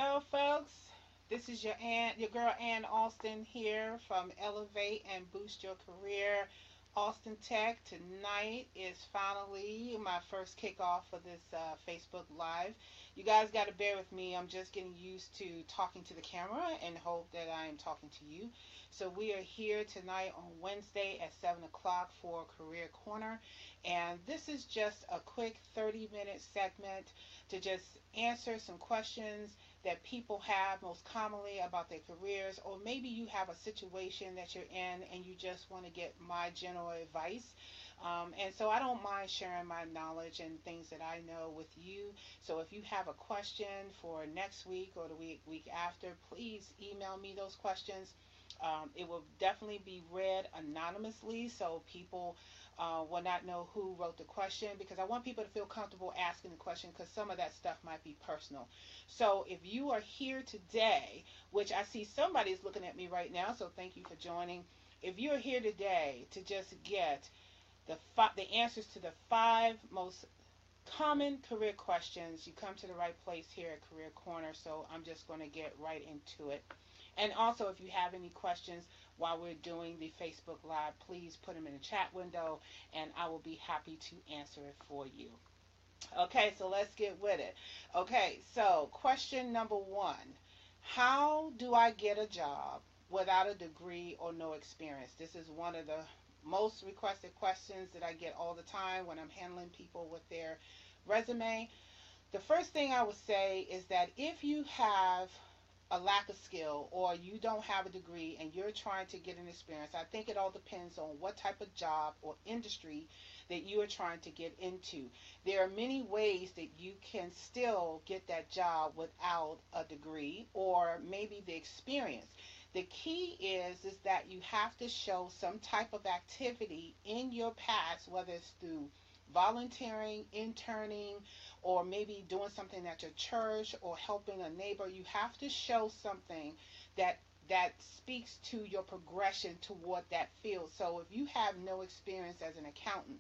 Hello, folks. This is your girl Ann Austin here from Elevate and Boost Your Career, Austin Tech. Tonight is finally my first kickoff for this Facebook Live. You guys got to bear with me. I'm just getting used to talking to the camera and hope that I am talking to you. So we are here tonight on Wednesday at 7 o'clock for Career Corner. And this is just a quick 30-minute segment to just answer some questions that people have most commonly about their careers, or maybe you have a situation that you're in and you just want to get my general advice. And so I don't mind sharing my knowledge and things that I know with you. So if you have a question for next week or the week after, please email me those questions. It will definitely be read anonymously, so people will not know who wrote the question, because I want people to feel comfortable asking the question, because some of that stuff might be personal. So if you are here today, which I see somebody's looking at me right now, so thank you for joining. If you're here today to just get the answers to the 5 most common career questions, you come to the right place here at Career Corner. So I'm just going to get right into it. And also, if you have any questions while we're doing the Facebook Live, please put them in the chat window and I will be happy to answer it for you. Okay, so let's get with it. Okay, so question number 1. How do I get a job without a degree or no experience? This is one of the most requested questions that I get all the time when I'm handling people with their resume. The first thing I would say is that if you have a lack of skill or you don't have a degree and you're trying to get an experience, I think it all depends on what type of job or industry that you are trying to get into. There are many ways that you can still get that job without a degree or maybe the experience. The key is that you have to show some type of activity in your past, whether it's through volunteering, interning, or maybe doing something at your church or helping a neighbor. You have to show something that speaks to your progression toward that field. So if you have no experience as an accountant,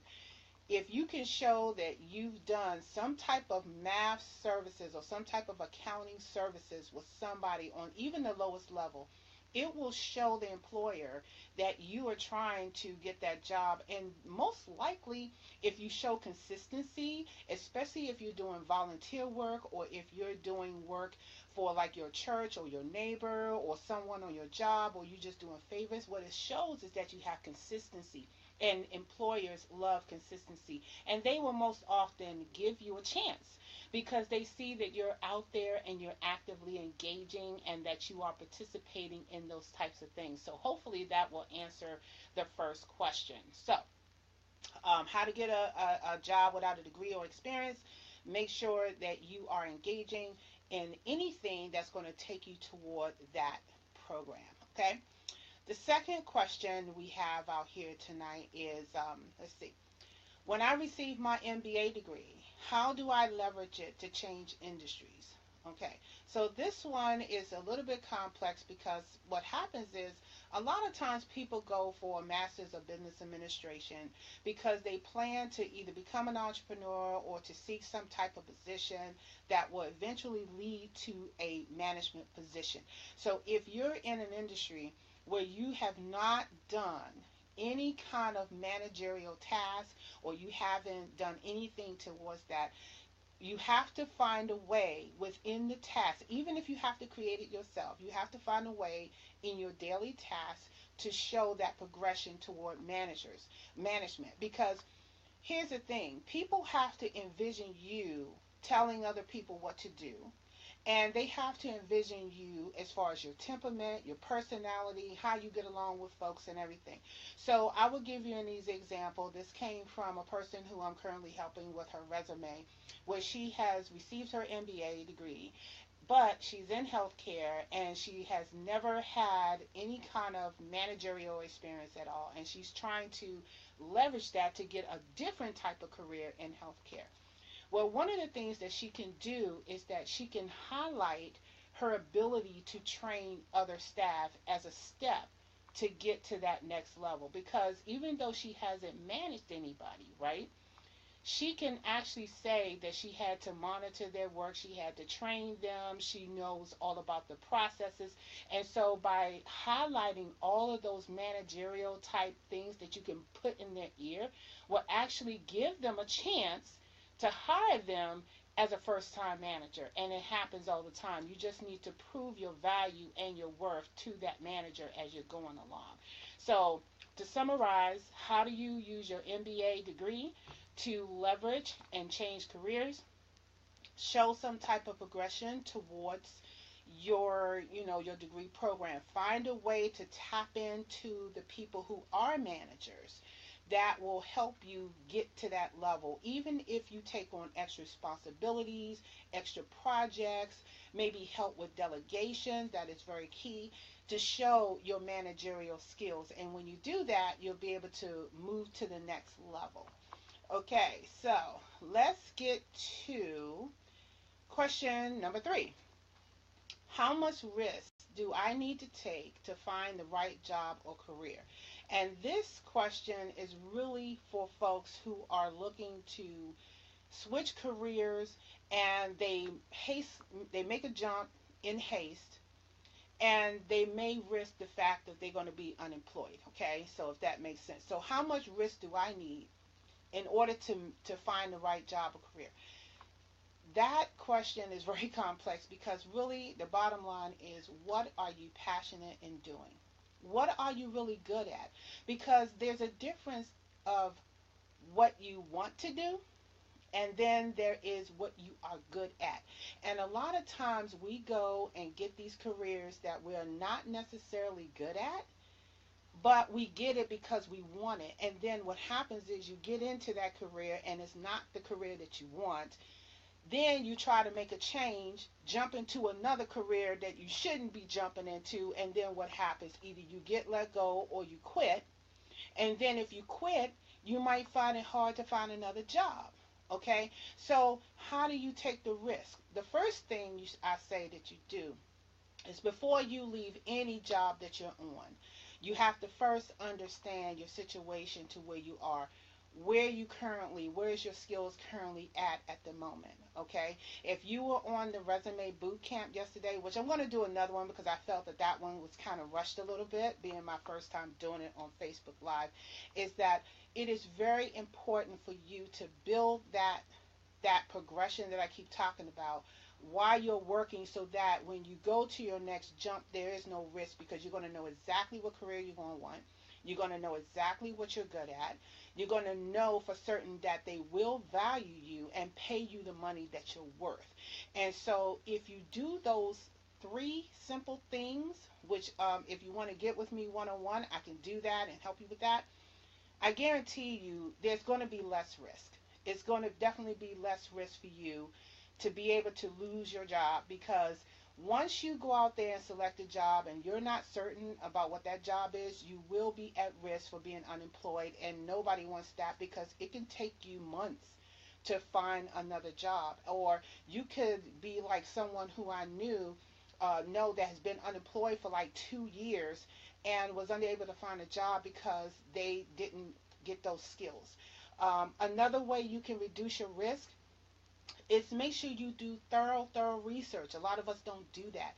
if you can show that you've done some type of math services or some type of accounting services with somebody on even the lowest level, it will show the employer that you are trying to get that job. And most likely, if you show consistency, especially if you're doing volunteer work or if you're doing work for like your church or your neighbor or someone on your job, or you just doing favors, what it shows is that you have consistency. And employers love consistency, and they will most often give you a chance because they see that you're out there and you're actively engaging and that you are participating in those types of things. So hopefully that will answer the first question. So how to get a job without a degree or experience? Make sure that you are engaging in anything that's going to take you toward that program. Okay. The second question we have out here tonight is, let's see, when I receive my MBA degree, how do I leverage it to change industries? Okay, so this one is a little bit complex because what happens is a lot of times people go for a master's of business administration because they plan to either become an entrepreneur or to seek some type of position that will eventually lead to a management position. So if you're in an industry where you have not done any kind of managerial task or you haven't done anything towards that, you have to find a way within the task. Even if you have to create it yourself, you have to find a way in your daily tasks to show that progression toward management. Because here's the thing, people have to envision you telling other people what to do, and they have to envision you as far as your temperament, your personality, how you get along with folks and everything. So I will give you an easy example. This came from a person who I'm currently helping with her resume, where she has received her MBA degree, but she's in healthcare and she has never had any kind of managerial experience at all. And she's trying to leverage that to get a different type of career in healthcare. Well, one of the things that she can do is that she can highlight her ability to train other staff as a step to get to that next level. Because even though she hasn't managed anybody, right, she can actually say that she had to monitor their work, she had to train them, she knows all about the processes. And so by highlighting all of those managerial type things that you can put in their ear will actually give them a chance to hire them as a first time manager. And it happens all the time. You just need to prove your value and your worth to that manager as you're going along. So to summarize, how do you use your MBA degree to leverage and change careers? Show some type of progression towards your degree program. Find a way to tap into the people who are managers that will help you get to that level, even if you take on extra responsibilities, extra projects, maybe help with delegation. That is very key to show your managerial skills. And when you do that, you'll be able to move to the next level. Okay, so let's get to question number 3. How much risk do I need to take to find the right job or career? And this question is really for folks who are looking to switch careers, and they make a jump in haste, and they may risk the fact that they're going to be unemployed. Okay, so if that makes sense. So how much risk do I need in order to find the right job or career? That question is very complex, because really the bottom line is, what are you passionate in doing? What are you really good at? Because there's a difference of what you want to do, and then there is what you are good at. And a lot of times we go and get these careers that we're not necessarily good at, but we get it because we want it. And then what happens is you get into that career and it's not the career that you want. Then you try to make a change, jump into another career that you shouldn't be jumping into, and then what happens? Either you get let go or you quit. And then if you quit, you might find it hard to find another job. Okay? So how do you take the risk? The first thing I say that you do is, before you leave any job that you're on, you have to first understand your situation to where you are. Where's your skills currently at the moment? Okay, if you were on the resume boot camp yesterday, which I'm going to do another one because I felt that one was kind of rushed a little bit, being my first time doing it on Facebook Live, is that it is very important for you to build that progression that I keep talking about while you're working, so that when you go to your next jump, there is no risk, because you're going to know exactly what career you're going to want. You're going to know exactly what you're good at. You're going to know for certain that they will value you and pay you the money that you're worth. And so if you do those 3 simple things, which if you want to get with me one-on-one, I can do that and help you with that. I guarantee you there's going to be less risk. It's going to definitely be less risk for you to be able to lose your job, because once you go out there and select a job and you're not certain about what that job is, you will be at risk for being unemployed, and nobody wants that, because it can take you months to find another job. Or you could be like someone who I know that has been unemployed for like 2 years and was unable to find a job because they didn't get those skills. Another way you can reduce your risk is make sure you do thorough research. A lot of us don't do that.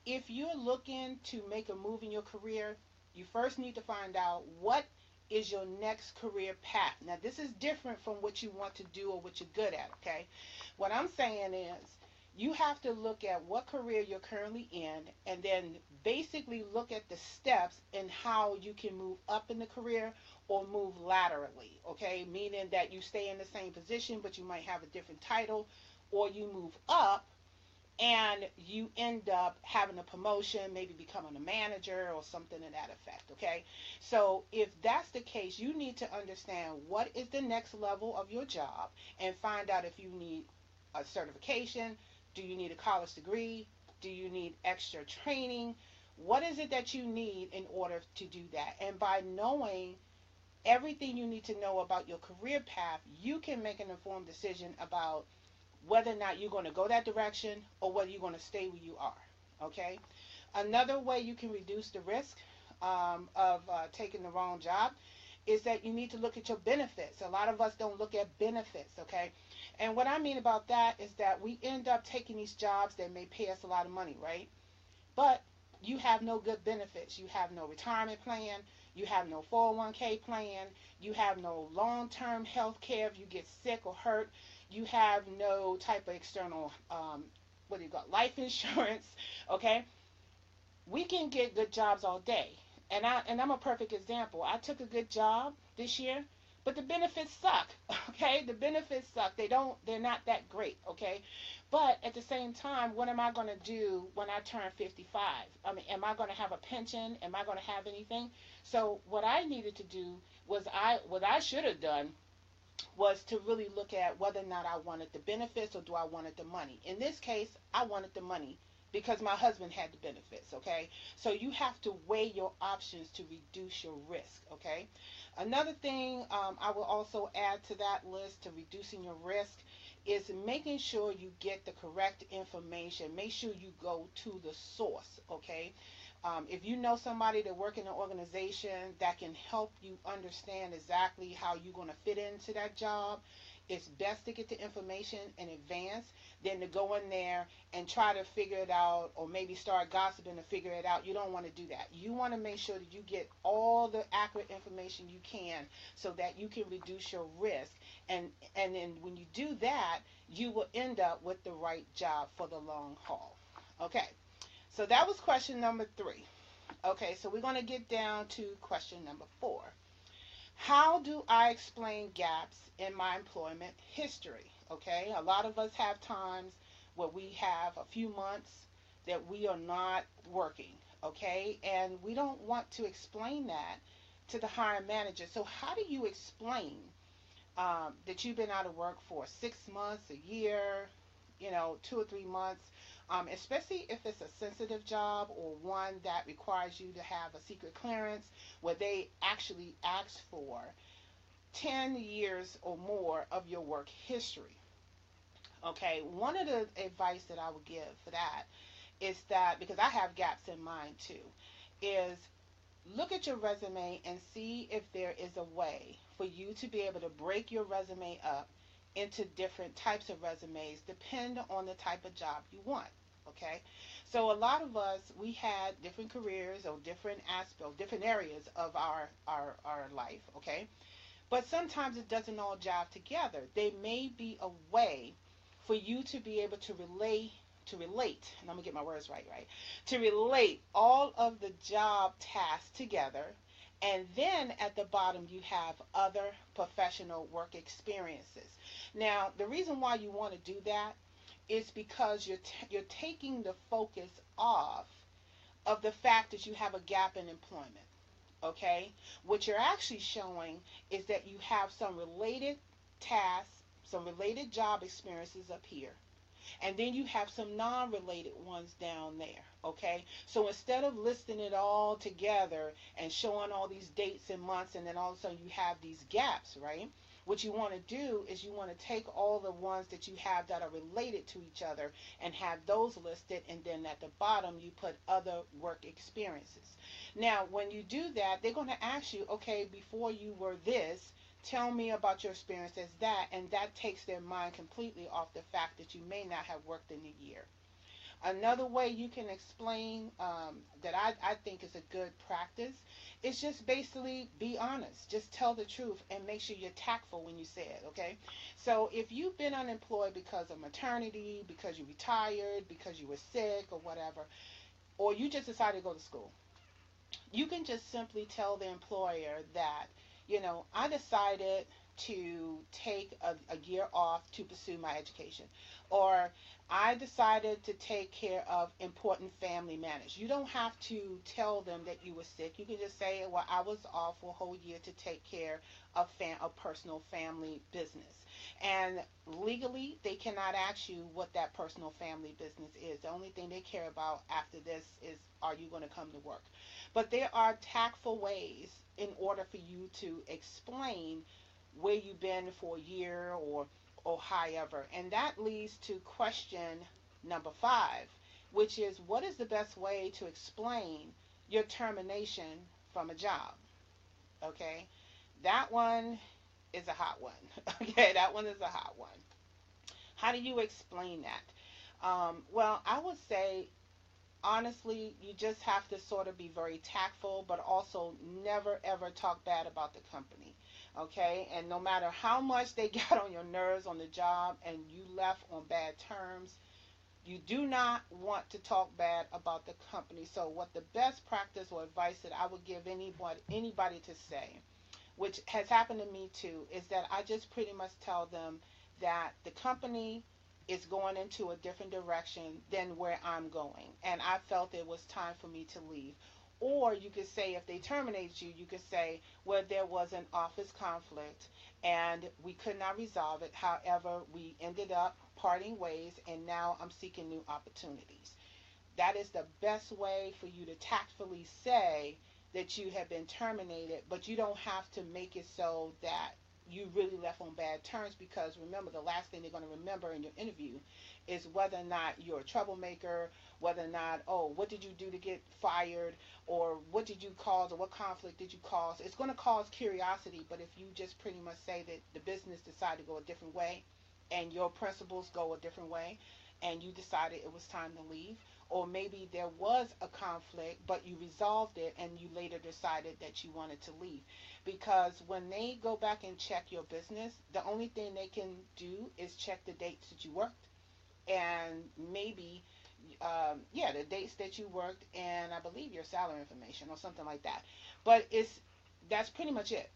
If you're looking to make a move in your career, you first need to find out what is your next career path. Now, this is different from what you want to do or what you're good at, okay? What I'm saying is, you have to look at what career you're currently in, and then basically look at the steps and how you can move up in the career or move laterally, okay? Meaning that you stay in the same position, but you might have a different title, or you move up and you end up having a promotion, maybe becoming a manager or something to that effect, okay? So if that's the case, you need to understand what is the next level of your job and find out if you need a certification. Do you need a college degree? Do you need extra training? What is it that you need in order to do that? And by knowing everything you need to know about your career path, you can make an informed decision about whether or not you're going to go that direction or whether you're going to stay where you are, okay? Another way you can reduce the risk of taking the wrong job is that you need to look at your benefits. A lot of us don't look at benefits, okay? And what I mean about that is that we end up taking these jobs that may pay us a lot of money, right? But you have no good benefits. You have no retirement plan. You have no 401k plan. You have no long-term health care if you get sick or hurt. You have no type of external, what do you got, life insurance, okay? We can get good jobs all day. And I'm a perfect example. I took a good job this year, but the benefits suck. Okay? The benefits suck. They're not that great, okay? But at the same time, what am I going to do when I turn 55? I mean, am I going to have a pension? Am I going to have anything? So what I needed to do was what I should have done was to really look at whether or not I wanted the benefits or do I wanted the money. In this case, I wanted the money because my husband had the benefits, okay? So you have to weigh your options to reduce your risk, okay? Another thing I will also add to that list to reducing your risk is making sure you get the correct information. Make sure you go to the source, okay? If you know somebody that work in an organization that can help you understand exactly how you're going to fit into that job, it's best to get the information in advance than to go in there and try to figure it out or maybe start gossiping to figure it out. You don't want to do that. You want to make sure that you get all the accurate information you can so that you can reduce your risk. And then when you do that, you will end up with the right job for the long haul. Okay. So that was question number 3. Okay, so we're going to get down to question number 4. How do I explain gaps in my employment history? Okay, a lot of us have times where we have a few months that we are not working, okay, and we don't want to explain that to the hiring manager. So how do you explain that you've been out of work for 6 months, a year, 2 or 3 months, especially if it's a sensitive job or one that requires you to have a secret clearance where they actually ask for 10 years or more of your work history. Okay, one of the advice that I would give for that is that, because I have gaps in mine too, is look at your resume and see if there is a way for you to be able to break your resume up into different types of resumes depend on the type of job you want. Okay, so a lot of us, we had different careers or different aspects, different areas of our life. Okay, but sometimes it doesn't all jive together. There may be a way for you to be able to relate, and I'm gonna get my words right, to relate all of the job tasks together, and then at the bottom you have other professional work experiences. Now, the reason why you want to do that is because you're taking the focus off of the fact that you have a gap in employment. Okay, what you're actually showing is that you have some related tasks, some related job experiences up here, and then you have some non-related ones down there. Okay, so instead of listing it all together and showing all these dates and months, and then all of a sudden you have these gaps, right? What you want to do is you want to take all the ones that you have that are related to each other and have those listed, and then at the bottom you put other work experiences. Now, when you do that, they're going to ask you, okay, before you were this, tell me about your experience as that, and that takes their mind completely off the fact that you may not have worked in a year. Another way you can explain that I think is a good practice is just basically be honest. Just tell the truth and make sure you're tactful when you say it, okay? So if you've been unemployed because of maternity, because you retired, because you were sick or whatever, or you just decided to go to school, you can just simply tell the employer that, I decided to take a year off to pursue my education, or I decided to take care of important family matters. You don't have to tell them that you were sick. You can just say, well, I was off for a whole year to take care of personal family business. And legally, they cannot ask you what that personal family business is. The only thing they care about after this is, are you going to come to work? But there are tactful ways in order for you to explain where you've been for a year or however. And that leads to question number 5, which is, what is the best way to explain your termination from a job? Okay? That one is a hot one. Okay, that one is a hot one. How do you explain that? Well, I would say honestly, you just have to sort of be very tactful, but also never ever talk bad about the company. Okay, and no matter how much they got on your nerves on the job and you left on bad terms, you do not want to talk bad about the company. So, what the best practice or advice that I would give anybody to say, which has happened to me too, is that I just pretty much tell them that the company is going into a different direction than where I'm going. And I felt it was time for me to leave. Or you could say, if they terminate you, you could say, well, there was an office conflict and we could not resolve it. However, we ended up parting ways and now I'm seeking new opportunities. That is the best way for you to tactfully say that you have been terminated, but you don't have to make it so that you really left on bad terms, because remember, the last thing they're going to remember in your interview is whether or not you're a troublemaker, whether or not, oh, what did you do to get fired, or what did you cause, or what conflict did you cause. It's going to cause curiosity, but if you just pretty much say that the business decided to go a different way and your principles go a different way and you decided it was time to leave, or maybe there was a conflict but you resolved it and you later decided that you wanted to leave. Because when they go back and check your business, the only thing they can do is check the dates that you worked and maybe yeah, the dates that you worked, and I believe your salary information or something like that. But that's pretty much it.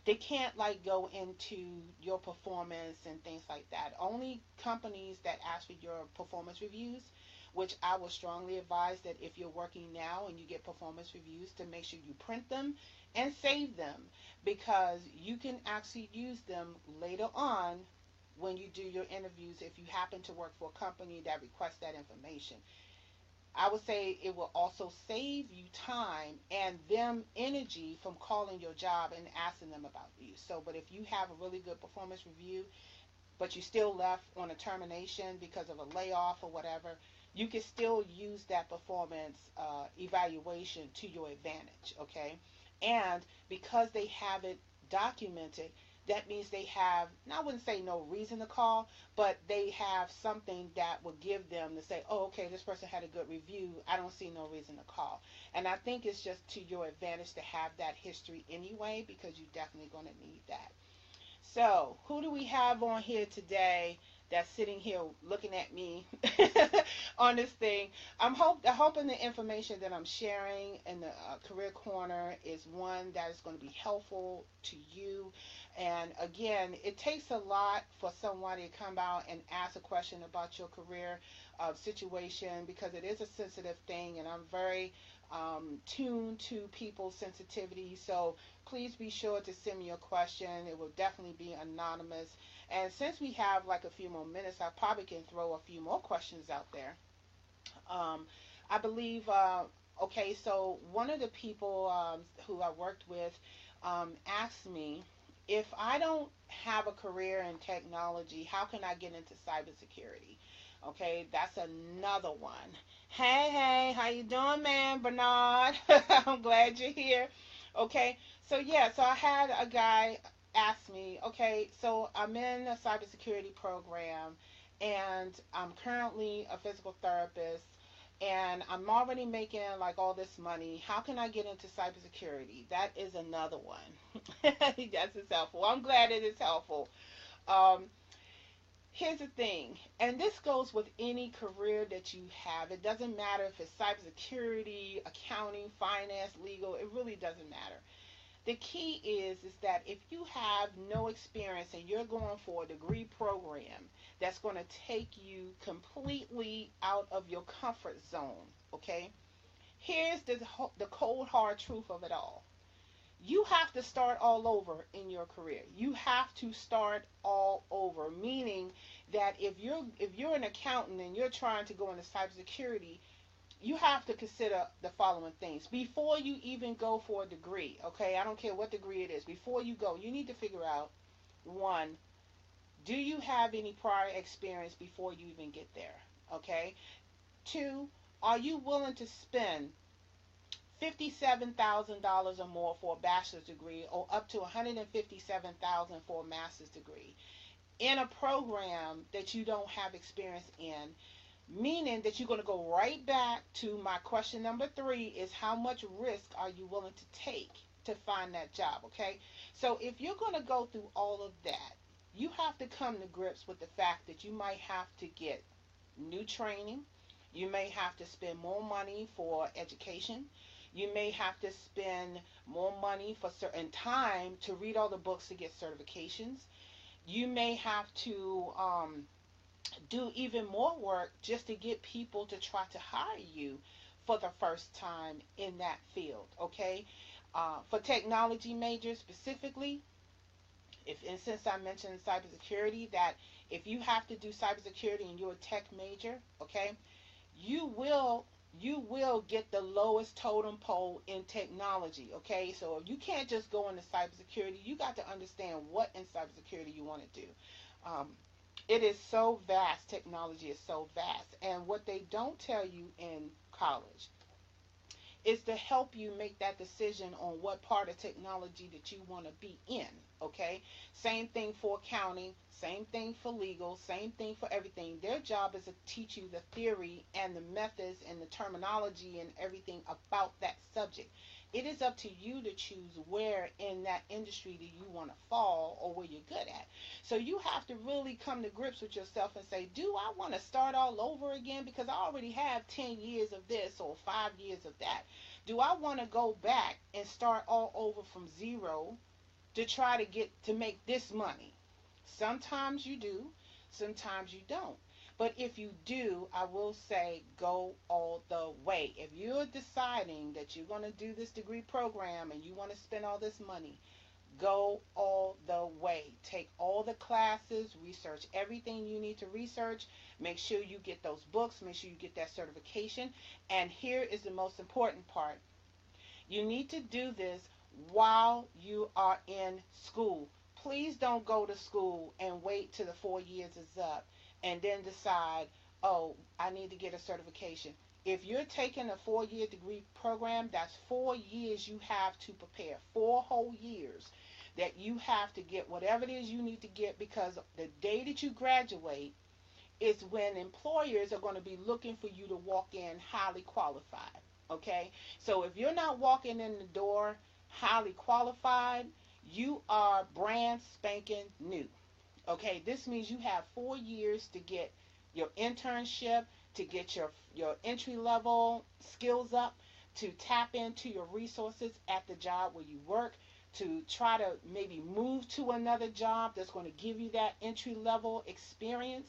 They can't like go into your performance and things like that. Only companies that ask for your performance reviews, which I would strongly advise that if you're working now and you get performance reviews, to make sure you print them and save them, because you can actually use them later on when you do your interviews if you happen to work for a company that requests that information. I would say it will also save you time and them energy from calling your job and asking them about you. So, but if you have a really good performance review, but you still left on a termination because of a layoff or whatever, you can still use that performance evaluation to your advantage, okay? And because they have it documented, that means they have, I wouldn't say no reason to call, but they have something that will give them to say, oh, okay, this person had a good review. I don't see no reason to call. And I think it's just to your advantage to have that history anyway, because you're definitely going to need that. So, who do we have on here today that's sitting here looking at me on this thing? I'm hoping the information that I'm sharing in the Career Corner is one that is going to be helpful to you. And again, it takes a lot for somebody to come out and ask a question about your career situation, because it is a sensitive thing, and I'm very tuned to people's sensitivity. So please be sure to send me a question. It will definitely be anonymous. And since we have like a few more minutes, I probably can throw a few more questions out there. Um, I believe, okay, so one of the people who I worked with asked me, if I don't have a career in technology, how can I get into cybersecurity? Okay, that's another one. Hey, hey, how you doing, man, Bernard? I'm glad you're here. Okay, so yeah, so I had a guy ask me, okay, so I'm in a cybersecurity program and I'm currently a physical therapist and I'm already making like all this money. How can I get into cybersecurity? That is another one. That's is helpful. I'm glad it is helpful. Um, Here's the thing, and this goes with any career that you have. It doesn't matter if it's cybersecurity, accounting, finance, legal. It really doesn't matter. The key is that if you have no experience and you're going for a degree program that's going to take you completely out of your comfort zone, okay? Here's the cold hard truth of it all. You have to start all over in your career. You have to start all over, meaning that if you're an accountant and you're trying to go into cybersecurity, you have to consider the following things before you even go for a degree. Okay, I don't care what degree it is. Before you go, you need to figure out, one, do you have any prior experience before you even get there? Okay. Two, are you willing to spend $57,000 or more for a bachelor's degree, or up to $157,000 for a master's degree in a program that you don't have experience in, meaning that you're going to go right back to my question number 3 is how much risk are you willing to take to find that job, okay? So if you're going to go through all of that, you have to come to grips with the fact that you might have to get new training. You may have to spend more money for education. You may have to spend more money for certain time to read all the books to get certifications. You may have to do even more work just to get people to try to hire you for the first time in that field, okay? For technology majors specifically, if and since I mentioned cybersecurity, that if you have to do cybersecurity and you're a tech major, okay, you will get the lowest totem pole in technology, okay? So you can't just go into cybersecurity. You got to understand what in cybersecurity you want to do. Um, it is so vast. Technology is so vast. And what they don't tell you in college is to help you make that decision on what part of technology that you want to be in, okay? Same thing for accounting, same thing for legal, same thing for everything. Their job is to teach you the theory and the methods and the terminology and everything about that subject. It is up to you to choose where in that industry do you want to fall or where you're good at. So you have to really come to grips with yourself and say, do I want to start all over again because I already have 10 years of this or 5 years of that? Do I want to go back and start all over from zero to try to get to make this money? Sometimes you do, sometimes you don't. But if you do, I will say go all the way. If you're deciding that you're going to do this degree program and you want to spend all this money, go all the way. Take all the classes, research everything you need to research. Make sure you get those books, make sure you get that certification. And here is the most important part. You need to do this while you are in school. Please don't go to school and wait till the 4 years is up and then decide, oh, I need to get a certification. If you're taking a 4-year degree program, that's 4 years you have to prepare. 4 whole years that you have to get whatever it is you need to get, because the day that you graduate is when employers are going to be looking for you to walk in highly qualified. Okay? So if you're not walking in the door highly qualified, you are brand spanking new. Okay? This means you have 4 years to get your internship, to get your entry level skills up, to tap into your resources at the job where you work, to try to maybe move to another job that's going to give you that entry level experience.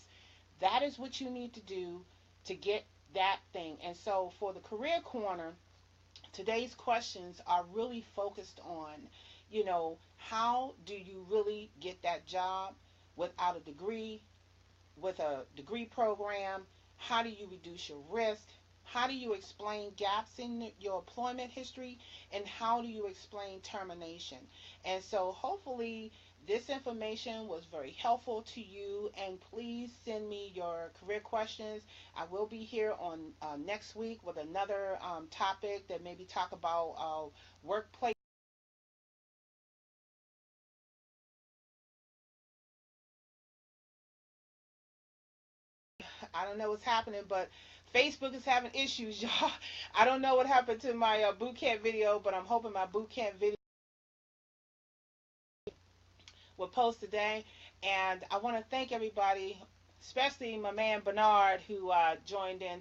That is what you need to do to get that thing. And so for the Career Corner, today's questions are really focused on, how do you really get that job without a degree, with a degree program? How do you reduce your risk? How do you explain gaps in your employment history? And how do you explain termination? And so hopefully this information was very helpful to you, and please send me your career questions. I will be here on next week with another topic that maybe talk about workplace. I don't know what's happening, but Facebook is having issues, y'all. I don't know what happened to my boot camp video, but I'm hoping my boot camp video will post today. And I want to thank everybody, especially my man Bernard, who joined in